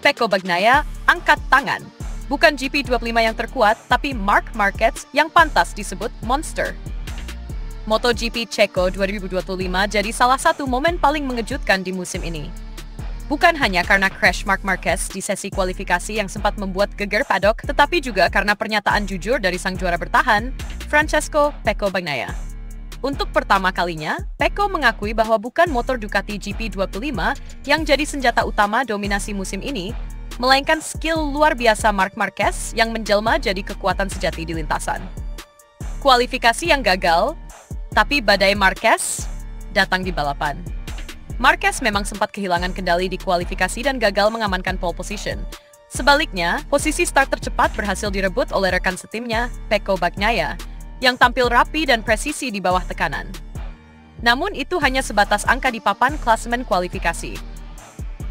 Pecco Bagnaia angkat tangan. Bukan GP25 yang terkuat, tapi Marc Marquez yang pantas disebut monster. MotoGP Ceko 2025 jadi salah satu momen paling mengejutkan di musim ini. Bukan hanya karena crash Marc Marquez di sesi kualifikasi yang sempat membuat geger paddock, tetapi juga karena pernyataan jujur dari sang juara bertahan, Francesco Pecco Bagnaia. Untuk pertama kalinya, Pecco mengakui bahwa bukan motor Ducati GP25 yang jadi senjata utama dominasi musim ini, melainkan skill luar biasa Marc Marquez yang menjelma jadi kekuatan sejati di lintasan. Kualifikasi yang gagal, tapi badai Marquez datang di balapan. Marquez memang sempat kehilangan kendali di kualifikasi dan gagal mengamankan pole position. Sebaliknya, posisi start tercepat berhasil direbut oleh rekan setimnya, Pecco Bagnaia, yang tampil rapi dan presisi di bawah tekanan. Namun itu hanya sebatas angka di papan klasemen kualifikasi.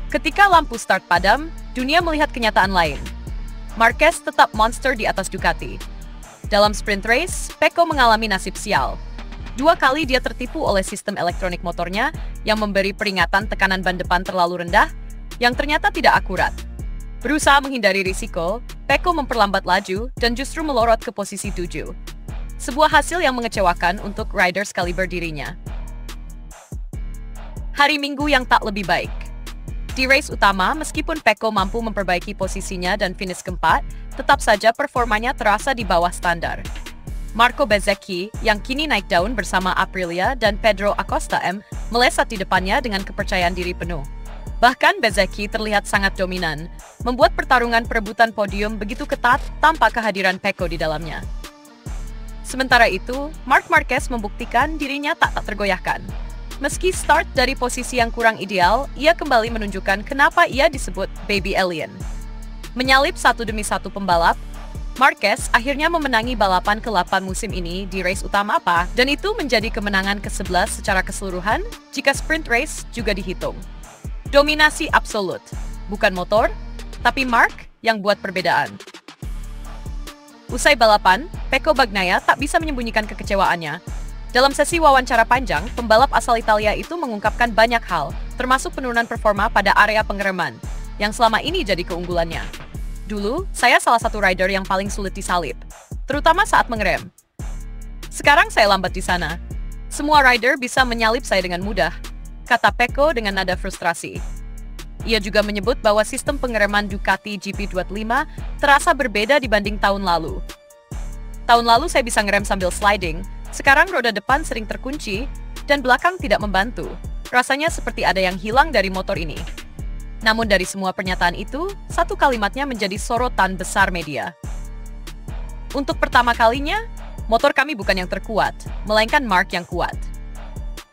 Ketika lampu start padam, dunia melihat kenyataan lain. Marquez tetap monster di atas Ducati. Dalam sprint race, Pecco mengalami nasib sial. 2 kali dia tertipu oleh sistem elektronik motornya yang memberi peringatan tekanan ban depan terlalu rendah yang ternyata tidak akurat. Berusaha menghindari risiko, Pecco memperlambat laju dan justru melorot ke posisi 7. Sebuah hasil yang mengecewakan untuk rider kaliber dirinya. Hari Minggu yang tak lebih baik. Di race utama, meskipun Pecco mampu memperbaiki posisinya dan finish keempat, tetap saja performanya terasa di bawah standar. Marco Bezzecchi, yang kini naik daun bersama Aprilia dan Pedro Acosta melesat di depannya dengan kepercayaan diri penuh. Bahkan Bezzecchi terlihat sangat dominan, membuat pertarungan perebutan podium begitu ketat tanpa kehadiran Pecco di dalamnya. Sementara itu, Marc Marquez membuktikan dirinya tak tergoyahkan. Meski start dari posisi yang kurang ideal, ia kembali menunjukkan kenapa ia disebut Baby Alien. Menyalip satu demi satu pembalap, Marquez akhirnya memenangi balapan ke-8 musim ini di race utama dan itu menjadi kemenangan ke-11 secara keseluruhan jika sprint race juga dihitung. Dominasi absolut, bukan motor, tapi Marc yang buat perbedaan. Usai balapan, Pecco Bagnaia tak bisa menyembunyikan kekecewaannya. Dalam sesi wawancara panjang, pembalap asal Italia itu mengungkapkan banyak hal, termasuk penurunan performa pada area pengereman, yang selama ini jadi keunggulannya. Dulu, saya salah satu rider yang paling sulit disalip, terutama saat mengerem. Sekarang saya lambat di sana. Semua rider bisa menyalip saya dengan mudah, kata Pecco dengan nada frustrasi. Ia juga menyebut bahwa sistem pengereman Ducati GP25 terasa berbeda dibanding tahun lalu. Tahun lalu saya bisa ngerem sambil sliding, sekarang roda depan sering terkunci, dan belakang tidak membantu. Rasanya seperti ada yang hilang dari motor ini. Namun dari semua pernyataan itu, satu kalimatnya menjadi sorotan besar media. Untuk pertama kalinya, motor kami bukan yang terkuat, melainkan Marc yang kuat.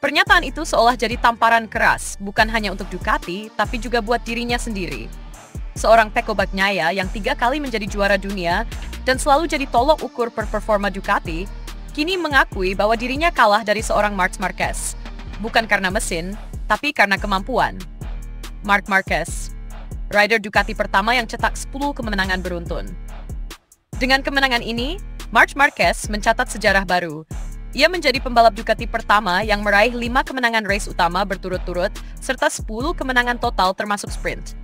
Pernyataan itu seolah jadi tamparan keras, bukan hanya untuk Ducati, tapi juga buat dirinya sendiri. Seorang Pecco Bagnaia yang 3 kali menjadi juara dunia dan selalu jadi tolok ukur performa Ducati, kini mengakui bahwa dirinya kalah dari seorang Marc Marquez. Bukan karena mesin, tapi karena kemampuan. Marc Marquez, rider Ducati pertama yang cetak 10 kemenangan beruntun. Dengan kemenangan ini, Marc Marquez mencatat sejarah baru. Ia menjadi pembalap Ducati pertama yang meraih 5 kemenangan race utama berturut-turut, serta 10 kemenangan total termasuk sprint.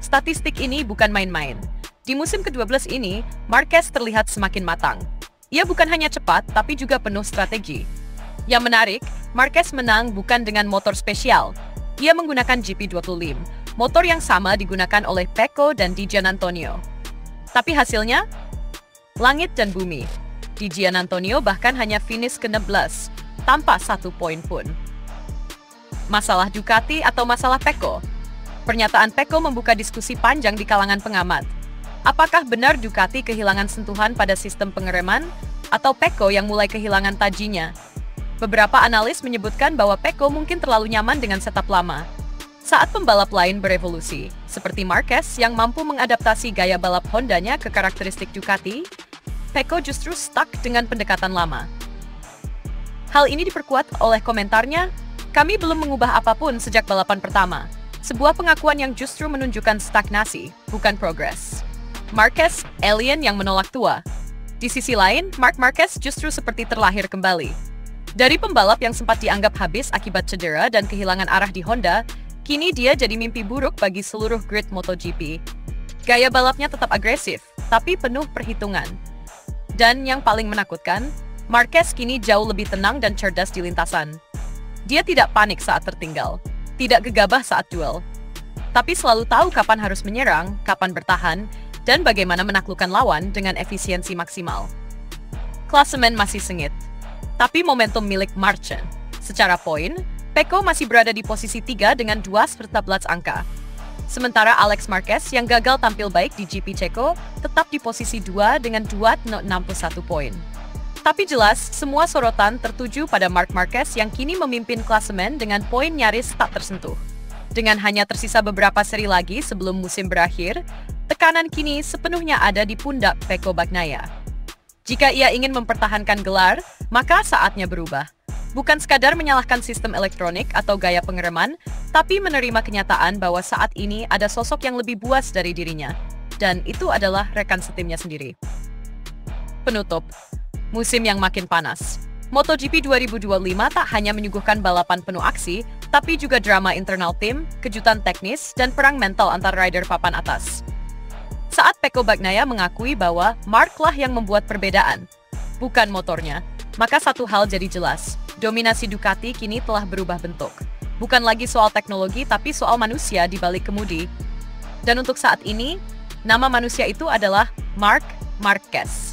Statistik ini bukan main-main. Di musim ke-12 ini, Marquez terlihat semakin matang. Ia bukan hanya cepat, tapi juga penuh strategi. Yang menarik, Marquez menang bukan dengan motor spesial. Ia menggunakan GP25, motor yang sama digunakan oleh Pecco dan Di Giannantonio. Tapi hasilnya? Langit dan bumi. Di Giannantonio bahkan hanya finish ke-16, tanpa 1 poin pun. Masalah Ducati atau masalah Pecco? Pernyataan Pecco membuka diskusi panjang di kalangan pengamat. Apakah benar Ducati kehilangan sentuhan pada sistem pengereman, atau Pecco yang mulai kehilangan tajinya? Beberapa analis menyebutkan bahwa Pecco mungkin terlalu nyaman dengan setup lama. Saat pembalap lain berevolusi, seperti Marquez yang mampu mengadaptasi gaya balap Hondanya ke karakteristik Ducati, Pecco justru stuck dengan pendekatan lama. Hal ini diperkuat oleh komentarnya, "Kami belum mengubah apapun sejak balapan pertama." Sebuah pengakuan yang justru menunjukkan stagnasi, bukan progres. Marquez, alien yang menolak tua. Di sisi lain, Marc Marquez justru seperti terlahir kembali. Dari pembalap yang sempat dianggap habis akibat cedera dan kehilangan arah di Honda, Kini dia jadi mimpi buruk bagi seluruh grid MotoGP. Gaya balapnya tetap agresif, tapi penuh perhitungan. Dan yang paling menakutkan, Marquez kini jauh lebih tenang dan cerdas di lintasan. Dia tidak panik saat tertinggal, tidak gegabah saat duel, tapi selalu tahu kapan harus menyerang, kapan bertahan, dan bagaimana menaklukkan lawan dengan efisiensi maksimal. Klasemen masih sengit, tapi momentum milik Marchand. Secara poin, Pecco masih berada di posisi 3 dengan 2,11 angka. Sementara Alex Marquez yang gagal tampil baik di GP Ceko tetap di posisi 2 dengan 2,61 poin. Tapi jelas, semua sorotan tertuju pada Marc Marquez yang kini memimpin klasemen dengan poin nyaris tak tersentuh. Dengan hanya tersisa beberapa seri lagi sebelum musim berakhir, tekanan kini sepenuhnya ada di pundak Pecco Bagnaia. Jika ia ingin mempertahankan gelar, maka saatnya berubah. Bukan sekadar menyalahkan sistem elektronik atau gaya pengereman, tapi menerima kenyataan bahwa saat ini ada sosok yang lebih buas dari dirinya. Dan itu adalah rekan setimnya sendiri. Penutup, musim yang makin panas. MotoGP 2025 tak hanya menyuguhkan balapan penuh aksi, tapi juga drama internal tim, kejutan teknis, dan perang mental antar rider papan atas. Saat Pecco Bagnaia mengakui bahwa Marc lah yang membuat perbedaan, bukan motornya, maka satu hal jadi jelas. Dominasi Ducati kini telah berubah bentuk. Bukan lagi soal teknologi, tapi soal manusia di balik kemudi. Dan untuk saat ini, nama manusia itu adalah Marc Marquez.